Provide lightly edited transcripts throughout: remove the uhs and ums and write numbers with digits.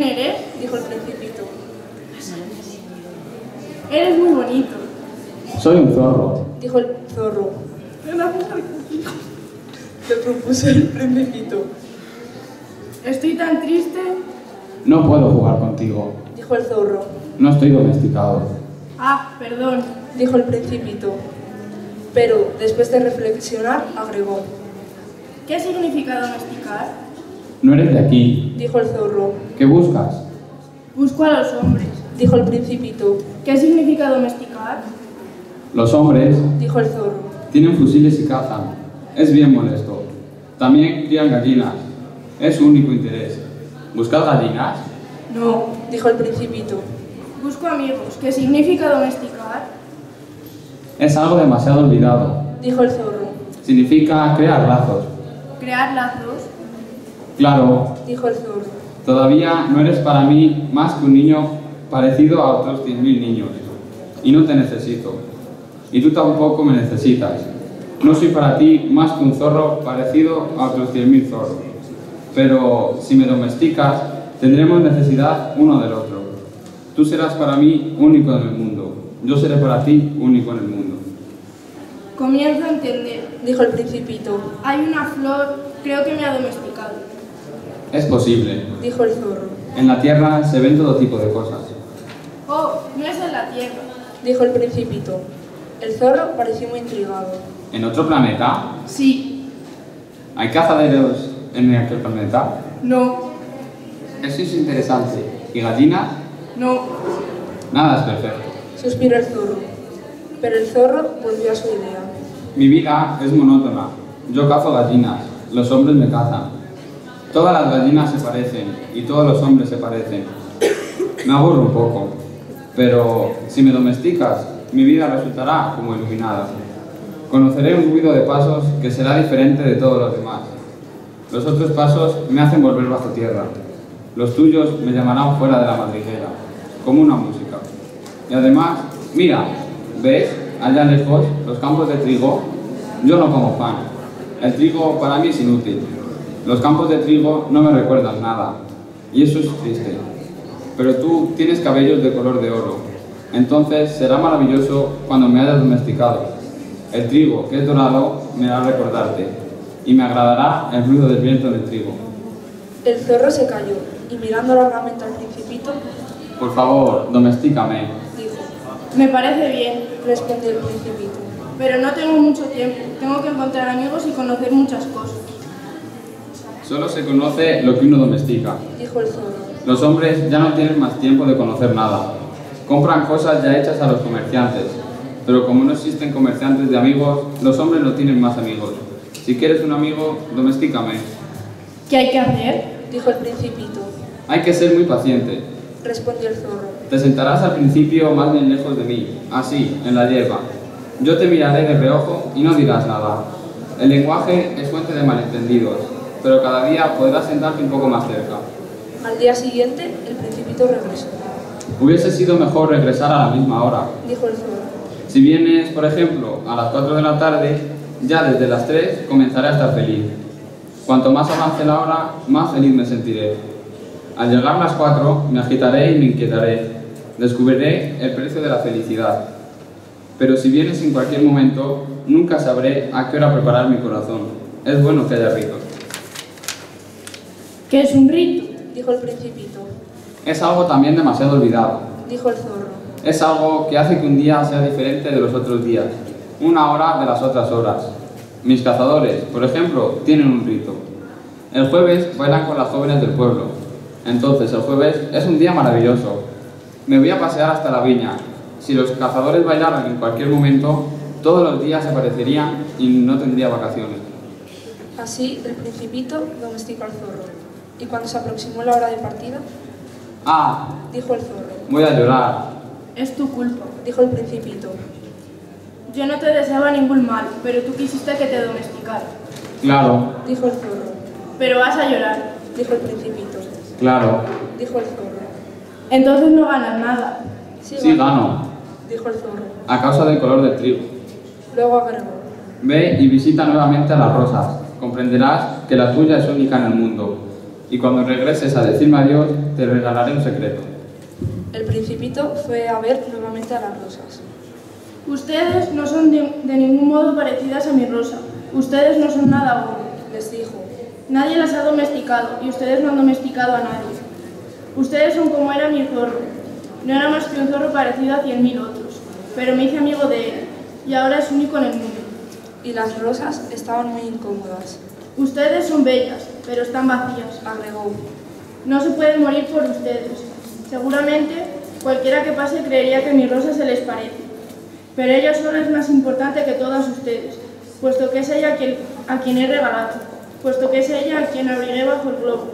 ¿Eres? Dijo el Principito. Eres muy bonito. Soy un zorro. Dijo el Zorro. Le propuso el Principito. Estoy tan triste. No puedo jugar contigo. Dijo el Zorro. No estoy domesticado. Ah, perdón. Dijo el Principito. Pero, después de reflexionar, agregó. ¿Qué significa domesticar? No eres de aquí. Dijo el Zorro. ¿Qué buscas? Busco a los hombres. Dijo el Principito. ¿Qué significa domesticar? Los hombres Dijo el Zorro. tienen fusiles y cazan. Es bien molesto. También crían gallinas. Es su único interés. ¿Buscas gallinas? No, dijo el Principito. Busco amigos. ¿Qué significa domesticar? Es algo demasiado olvidado. Dijo el Zorro. Significa crear lazos. Crear lazos. Claro, Dijo el Zorro. todavía no eres para mí más que un niño parecido a otros 100.000 niños. Y no te necesito. Y tú tampoco me necesitas. No soy para ti más que un zorro parecido a otros 100.000 zorros. Pero si me domesticas, tendremos necesidad uno del otro. Tú serás para mí único en el mundo. Yo seré para ti único en el mundo. Comienzo a entender. Dijo el Principito. Hay una flor, creo que me ha domesticado. Es posible. Dijo el Zorro. En la tierra se ven todo tipo de cosas. Oh, no es en la tierra. Dijo el Principito. El Zorro pareció muy intrigado. ¿En otro planeta? Sí. ¿Hay cazaderos en aquel planeta? No. Eso es interesante. ¿Y gallinas? No. Nada es perfecto. Suspiró el Zorro. Pero el Zorro volvió a su idea. Mi vida es monótona. Yo cazo gallinas. Los hombres me cazan. Todas las gallinas se parecen y todos los hombres se parecen. Me aburro un poco. Pero si me domesticas, mi vida resultará como iluminada. Conoceré un ruido de pasos que será diferente de todos los demás. Los otros pasos me hacen volver bajo tierra. Los tuyos me llamarán fuera de la madriguera, como una música. Y además, mira, ¿ves? Allá lejos, los campos de trigo. Yo no como pan. El trigo para mí es inútil. Los campos de trigo no me recuerdan nada. Y eso es triste. Pero tú tienes cabellos de color de oro. Entonces será maravilloso cuando me hayas domesticado. El trigo, que es dorado, me hará recordarte. Y me agradará el ruido del viento en el trigo. El Zorro se calló y mirando largamente al Principito, Por favor, domestícame. dijo. Me parece bien, Respondió el Principito. pero no tengo mucho tiempo. Tengo que encontrar amigos y conocer muchas cosas. Solo se conoce lo que uno domestica. Dijo el Zorro. Los hombres ya no tienen más tiempo de conocer nada. Compran cosas ya hechas a los comerciantes. Pero como no existen comerciantes de amigos, los hombres no tienen más amigos. Si quieres un amigo, domestícame. ¿Qué hay que hacer? Dijo el Principito. Hay que ser muy paciente. Respondió el Zorro. Te sentarás al principio más bien lejos de mí, así, en la hierba. Yo te miraré de reojo y no dirás nada. El lenguaje es fuente de malentendidos, pero cada día podrás sentarte un poco más cerca. Al día siguiente, el Principito regresó. Hubiese sido mejor regresar a la misma hora. Dijo el Zorro. Si vienes, por ejemplo, a las 4 de la tarde, ya desde las 3 comenzaré a estar feliz. Cuanto más avance la hora, más feliz me sentiré. Al llegar las 4, me agitaré y me inquietaré. Descubriré el precio de la felicidad. Pero si vienes en cualquier momento, nunca sabré a qué hora preparar mi corazón. Es bueno que haya ritos. ¿Qué es un rito? Dijo el Principito. Es algo también demasiado olvidado. Dijo el Zorro. Es algo que hace que un día sea diferente de los otros días, una hora de las otras horas. Mis cazadores, por ejemplo, tienen un rito. El jueves bailan con las jóvenes del pueblo. Entonces el jueves es un día maravilloso. Me voy a pasear hasta la viña. Si los cazadores bailaran en cualquier momento, todos los días se parecerían y no tendría vacaciones. Así, el Principito domesticó al Zorro. Y cuando se aproximó la hora de partida, Ah, dijo el Zorro. voy a llorar. Es tu culpa. Dijo el Principito. Yo no te deseaba ningún mal, pero tú quisiste que te domesticara. Claro, Dijo el Zorro. Pero vas a llorar. Dijo el Principito. claro. Dijo el Zorro. Entonces no ganas nada. Sí, gano, Dijo el Zorro. a causa del color del trigo. Luego agregó. Ve y visita nuevamente a las rosas. Comprenderás que la tuya es única en el mundo. y cuando regreses a decirme adiós, te regalaré un secreto. El Principito fue a ver nuevamente a las rosas. Ustedes no son de ningún modo parecidas a mi rosa. Ustedes no son nada bueno. Les dijo: Nadie las ha domesticado y ustedes no han domesticado a nadie. Ustedes son como era mi zorro. No era más que un zorro parecido a 100.000 otros, pero me hice amigo de él y ahora es único en el mundo. Y las rosas estaban muy incómodas. Ustedes son bellas, pero están vacías, Agregó. No se pueden morir por ustedes. Seguramente cualquiera que pase creería que mi rosa se les parece, pero ella sola es más importante que todas ustedes, puesto que es ella a quien he regalado, puesto que es ella a quien abrigué bajo el globo,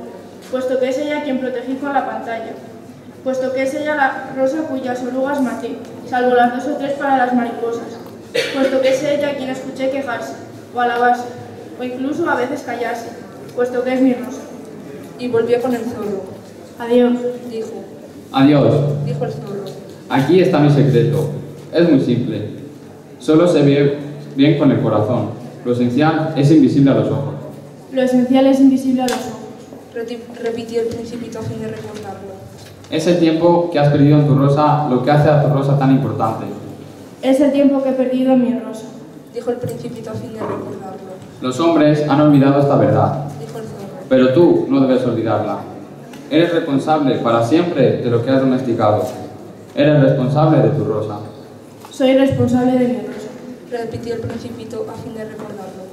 puesto que es ella a quien protegí con la pantalla, puesto que es ella la rosa cuyas orugas maté, salvo las 2 o 3 para las mariposas, puesto que es ella a quien escuché quejarse, o alabarse, o incluso a veces callarse, puesto que es mi rosa. Y volvió con el zorro. Adiós. Dijo Adiós. el zorro. Aquí está mi secreto. Es muy simple. Solo se ve bien con el corazón. Lo esencial es invisible a los ojos. Lo esencial es invisible a los ojos. Repitió el Principito a fin de recordarlo. Es el tiempo que has perdido en tu rosa lo que hace a tu rosa tan importante. Es el tiempo que he perdido en mi rosa. Dijo el Principito a fin de recordarlo. Los hombres han olvidado esta verdad, Dijo el zorro. pero tú no debes olvidarla. Eres responsable para siempre de lo que has domesticado. Eres responsable de tu rosa. Soy responsable de mi rosa. Repitió el Principito a fin de recordarlo.